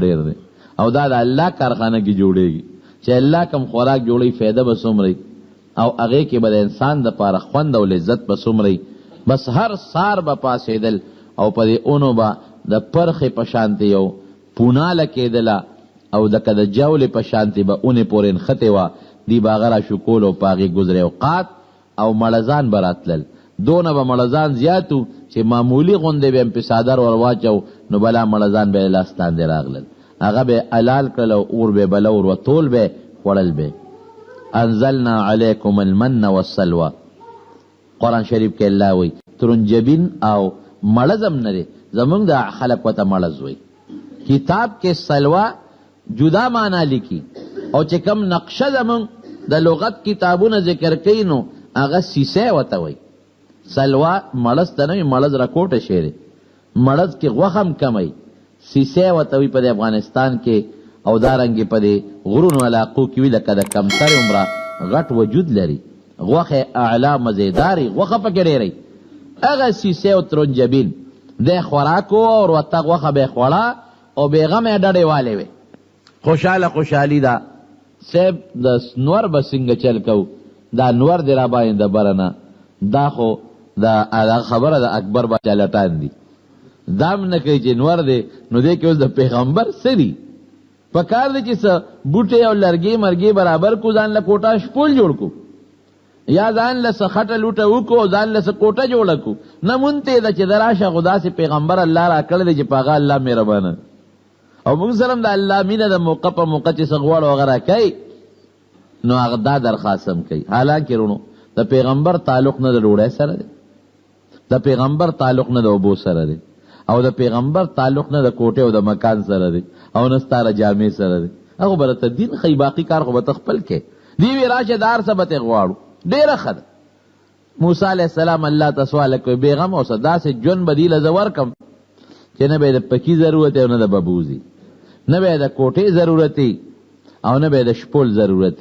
ډېر دی او دا د الله کارخانه کې جوړېږي چې الله کم خوراک جوړوي فایده به څومره او هغې کې به د انسان دپاره خوند او لذت به څومره بس هر سار به پاسېدل او په دې اونو به د پرخې په شانتې یو پوناله کېدله او دکه د جولې په شانتې به اونې پورې نښتې وه دی به هغه راشکول او په هغې ګزرې اوقات او مړزان به راتلل دونه به مړزان زیات و چې معمولي غوندې به یې پې څادر ور واچو نو بلا مړزان به یې لاس تاندې راغلل هغه به یې حلال کړل او اور به یې بلور و ټول به یې خوړل به انزلنا علیکم المن والسلوه قرآن شریف کې الله وایي ترنجبین او مړزم نه دی زمونږ د خلق ورته مړز وایي کتاب کې سلوه جدا معنا لیکي او چې کم نقشه زمونږ د لغت کتابونه ذکر کوي نو هغه سیسی ورته وایي سلوه مړز ته نه وي مړز راکوټه شی دی مړز کې غوښه هم کمی سیسی ورته وایي په د افغانستان کې او دارنګې په دې غرونو علاقو کې وي لکه د کمترې عمره غټ وجود لري غوښې اعلی مزیداري غوښه پکې ډېرئ هغه سیسی او ترنجبین دی خوراک و او ورته غوښه به یې خوړه او بېغمه یې ډډې والې وې خوشحاله خوشحالي ده صاحب د نور به څنګه چل کوو دا نور دی را باندې د بره نه دا خو دا خبره د اکبر باچا لټان دي دا هم نه کوي چې نور دی نو دی کې اوس د پیغمبر څه دي په کار دی چې څه بوټې او لرګې مرګې برابر کو ځان له کوټه شپول جوړ کو یا ځان له څه خټه لوټه وکړو او ځان له څه کوټه جوړه کو نه مونته ده چې د راشه خو داسې پیغمبر الله را کړی دی چې په هغه الله مهربانه او موږ سره د الله مینه د موقع په موقع چې څه غواړو هغه راکوي نو هغه دا درخواست هم کوي حالانکې رونو د پیغمبر تعلق نه د ډوډۍ سره دی د پیغمبر تعلق نه د اوبو سره دی او د پیغمبر تعلق نه د کوټې او د مکان سره دی او نه ستا جامې سره دی هغه به راته دین ښیي باقي کار خو به ته خپل کې دی وی راشه د هر څه به ترې غواړو ډېره ښه ده موسی علیه السلام الله ته سوال کوي بېغم اوسه داسې ژوند به دي له زه ورکم چې نه به یې د پکي ضرورت او نه د ببوزي نه به یې د کوټې ضرورت او نه به یې د شپول ضرورت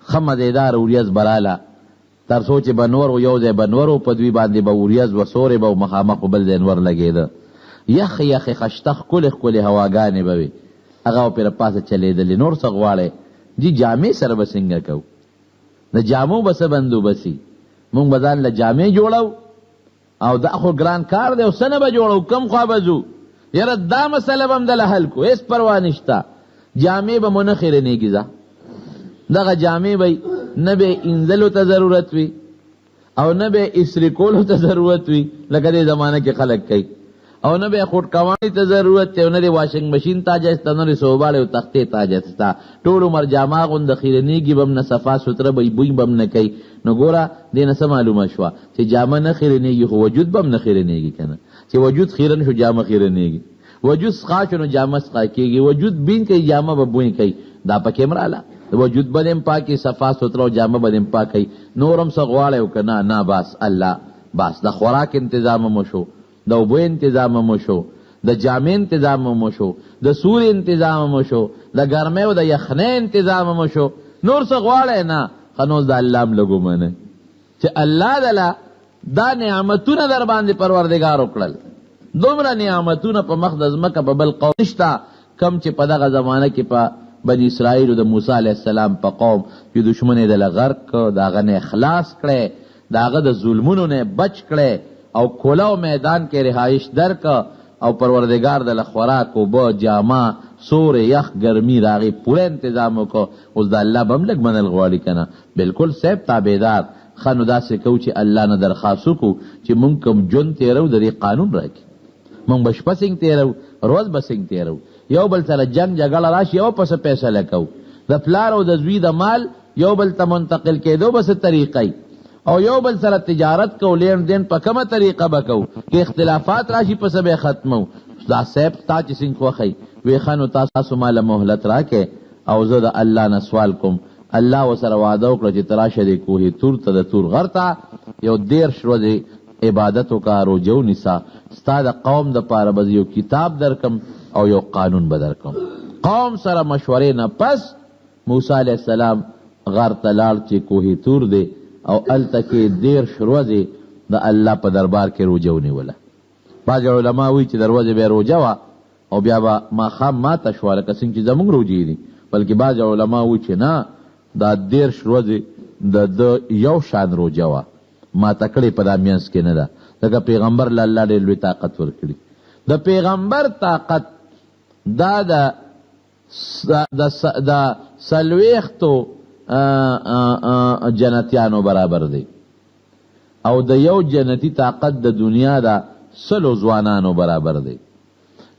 ښه مزېدار وریځ به راله تر څو چې بنور و یو ځای بنور و په دوی باندې به وریځ و سورې به و مخامخ و بل ځای نور لګېده یخ یخې خشته ښکلې ښکلې هواګانې به وي هغه به پرې پاسه چلېدلې نور څه غواړئ جي جامې سره به څنګه کوو د جامو به څه بندوبسي مونږ به ځان له جامې جوړو او دا خو ګران کار دی او څه نه به جوړو کم خوا به ځو یاره دا مسله به هم دله حل کو هېڅ پروا نشته جامې به مو نه خیرنېږي ځه دغه جامې به نه به انځلو ته ضرورت وي او نه به اسري کولو ته ضرورت وي لکه دې زمانه کې خلک کوي او نه به خوټکواني ته ضرورت دی او نه د واشنګ مشین تاجسته نه د صوباړې او تختې تاجسته ټول عمر جامه غونده خیرنېږي به هم نه صفا سوتره به بوی به هم نه کوي نو ګوره دې نه څه معلومه شوه چې جامه نه خیرنېږي خو وجود به هم نه خیرنېږي که نه چې وجود خیرن شو جامه خیرنېږي وجود سقا شو نو جامه سقا کېږي وجود بین کوي جامه به بوی کوي دا پکې هم راله وجود به دې هم پاکي صفا سوتره او جامه به دې هم پاکوي نور هم څه غواړی او که نه نه بس الله بس د خوراک انتظام مو شو د اوبو انتظام مو شو د جامې انتظام مو شو د سور انتظام مو شو د ګرمۍ او د یخنۍ انتظام مو شو نور څه غواړی نه ښه نو د الله هم لږ ومنئ چې الله دله دا نعمتونه در باندې پروردګار وکړل دومره نعمتونه په مخ د ځمکه په بل قوم نشته کم چې په دغه زمانه کې په بني اسرائیلو د موسی علیه السلام په قوم چې دشمن یې دله غرق کړ د هغه نه خلاص کړی د هغه د ظلمونو نه بچ کړی او کوله او میدان کې رهایش درک او پروردگار دله خوراک اوبه جامه سور یخ ګرمي د هغې پوره انتظام وکړو اوس د الله به هم لږ منل غواړي که نه بلکل صاحب تابعدار ښه نو داسې کوو چې الله نه درخواست وکړو چې مونږ کوم ژوند تېرو د دې قانون راکړي مونږ به شپه څنګه تېرو روز به څنګه تېرو یو بل سره جنګ جګړه راشي یو پسې فیصله کوو د پلار او د زوی د مال یو بل ته منتقل کېدو به څه طریقه او یو بل سره تجارت کو لین دین په کومه طریقه به کوو که اختلافات راشي پسې به ختمو دا صاحب تا چې څنګه خوښئ وی ښه نو تاسو ماله مهلت راکې او زه د الله نه سوال کوم الله ورسره وعده وکړه چې ته راشه دې کوهي تور ته د تور غر ته یو 13 ورځې عبادت وکړه روژه ونیسه ستا د قوم دپاره به یو کتاب درکم او یو قانون به درکم قوم سره مشورې نه پس موسی علیه السلام غر ته لاړ چې کوهي تور دی او هلته کې 13 ورځې د الله په دربار کې روژه ونیوله بعض علما وایي چې د ورځې بیا روژه وه او بیا به ماښام ماته شوه لکه څنګه چې زموږ روجې دي، بلکې بعض علما وایي چې نه دا 13 ورځې د یو شان روجه وه، ماته کړې په دا منځ کې نه ده، ځکه پیغمبر له الله ډېر لوی طاقت ورکړي. د پیغمبر طاقت دا د 40 جنتیانو برابر دی، او د یو جنتی طاقت د دنیا دا 100 ځوانانو برابر دی.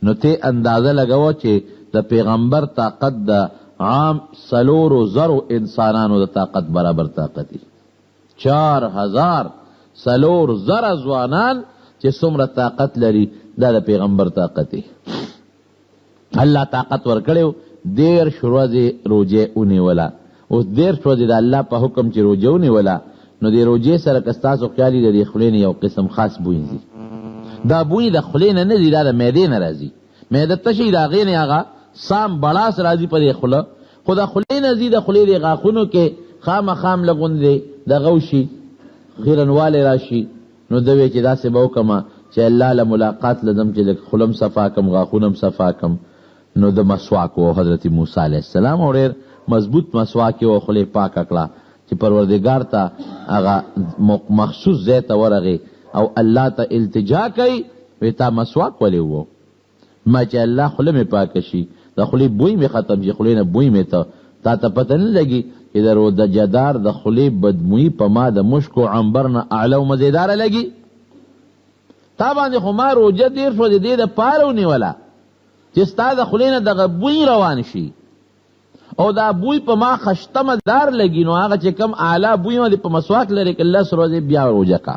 نو ته اندازه لګوه چې د پیغمبر طاقت د عام 4,000 انسانانو د طاقت برابر طاقت دی. 4,000 ځوانان چې څومره طاقت لري دا د پیغمبر طاقت دی. الله طاقت ورکړیو 13 ورځې روجې ونیوله. اوس 13 ورځې د الله په حکم چې روجه ونیوله، نو د روجې سره که ستاسو خیال وي د دې خولې نه یو قسم خاص بوی ځي. دا بوی د خولې نه نه ځي، دا د معدې نه راځي. معده تشي د هغې نه هغه سام بړاس راځي په دې خوله، خو د خولې نه ځي. د خولې د غاښونو کې خامخام لغوندې دغه وشي، خیرنوالی راشي. نو ده وی چې داسې به وکړمه چې الله له ملاقات لزم چې لږ خولم صفا کم، غاښونم صفا کم. نو د مسواک و حضرت موسی علیه السلام او ډېر مضبوط مسواک و خولې پاکه کړه چې پروردګار ته هغه مخصوص ځای ته ورغی او الله ته التجا کوي، وی تا مسواک ولې وو؟ ما چې الله خوله مې پاکه شي، د خولې بوی مې ختم شي، خولې نه بوی مې تا ته پته نه لګي چې د جدار د خولې بدمویي په ما د مشک و عنبر نه اعلی او مزیداره لګي. تا باندې خو ما روجه 13 ورځې دې دپاره ونیوله چې ستا د خولې نه دغه بوی روان شي، او دا بوی په ما خشته مزدار لګي. نو هغه چې کم اعلی بوی ما دې په مسواک لري که 10 ورځې بیا روجه کا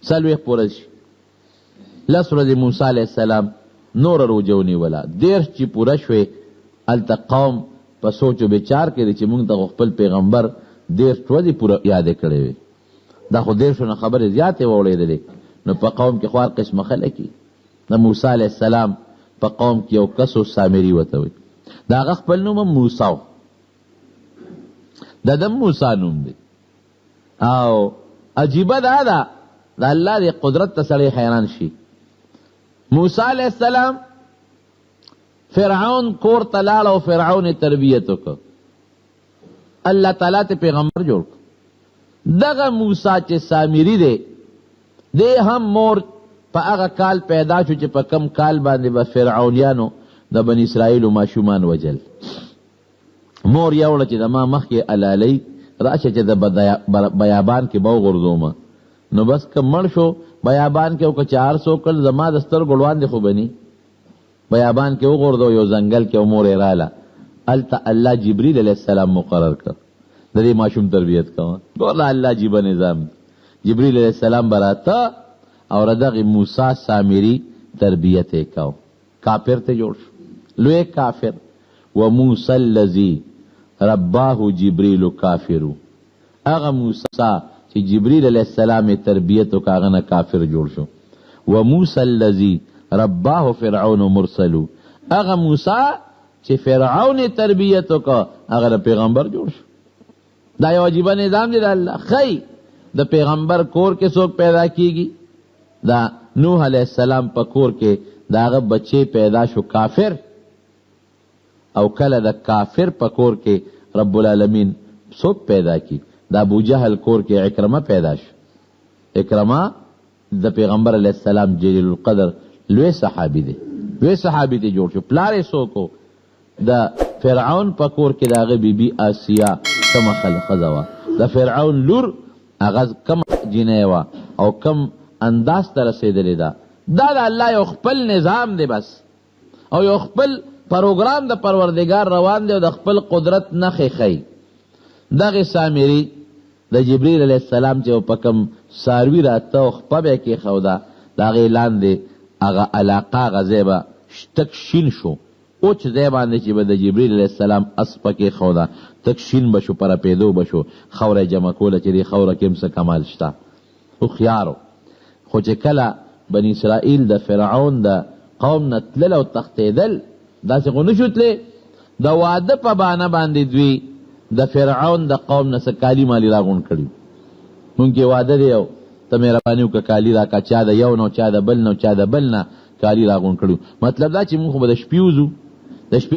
40 پوره شي. 10 ورځې موسی علیه السلام نور روجه ونیوله. 13 چې پوره شوې هلته قوم په سوچ و بچار کې چې مونږ ته خپل پیغمبر 13 ورځې پوره یادې کړې وې. دا خو 13 نه خبرې زیاتې واورېدلې. نو په قوم کې خو هر قسمه خلک دي. د موسی علیه السلام په قوم کې یو کس و سامري ورته وایي، د هغه خپل نوم هم موسی و، د ده موسی نوم دی. او عجیبه دا ده د الله د قدرت ته سړی حیران شي. موسی علیه السلام فرعون کور ته لاړ او فرعون یې تربیت وکړ. الله تعالی ته پیغمبر جوړ کړ. دغه موسی چې سامري دی، دی هم مور په هغه کال پیدا شو چې په کم کال باندې به فرعونیانو د بني اسرائیلو ماشومان وجل. مور یې وړه چې د ما مخکې علالۍ راشه چې د بیابان کې به وغورځومه. نو بس که مړ شو بیابان کې او که 400 کل زما د سترګو وړاندې خو بني بیابان کې وغورځو یو ځنګل کې او مور یې راله. هلته الله جبریل علیه السلام مقرر کړ د دې ماشوم تربیت کوه. ګوره الله عجیبه نظام. جبریل علیه السلام به راته او دغه موسی سامري تربیت یې کو. کافر ته جوړ شو، لوی کافر. و موسی الذی رباه جبریل کافرو. هغه موسی چې جبریل علیه السلام یې تربیت وکړ هغه نه کافر جوړ شو. و موسی الذی رباه فرعون مرسلو. هغه موسی چې فرعون یې تربیت وکړ هغه د پیغمبر جوړ شو. دا یو عجیبه نظام دی د الله. خی د پیغمبر کور کې څوک پیدا کیږي؟ دا نوح علیه السلام په کور کې د هغه بچی پیدا شو کافر، او کله د کافر په کور کې رب العالمین څوک پیدا کی؟ د ابو جهل کور کې عکرمه پیدا شو. عکرمه د پیغمبر علیه السلام جلیل القدر لوی صحابي دی، لوی صحابي دی جوړ شو. پلار یې څوک و؟ د فرعون په کور کې د هغه بیبي آسیا کومه ښځه وه. د فرعون لور هغه کومه جینۍ وه او کم انداز ته رسېدلې ده. دا د الله یو خپل نظام دی بس، او یو خپل پروګرام د پروردګار روان دی او د خپل قدرت نښې ښیي. دغې سامري د جبریل علیه السلام چې په کوم څاروي راته او خپه به یې کېښوده، د هغې لاندې هغه علاقه هغه ځای به تک شین شو. اوچ ځای باندې چې به د جبریل علیه السلام اس په کېښوده تک شین به شو، پرپېدو به شو. خوره یې جمع کوله چې دې خوره کې هم څه کمال شته. هوښیارو. خو چې کله بني اسرائیل د فرعون د قوم نه تلل او تښتېدل، داسې خو نه شو تللی. د واده په بانه باندې دوی د فرعون د قوم نه څه کالي مالي راغونډ کړي. مونږ کې واده دی او ته مهرباني وکړه کالي راکړه. چا د یو نه، چا د بل نه، چا د بل نه کالی راغون کړو. مطلب دا چې موږ به د شپې وځو، د شپې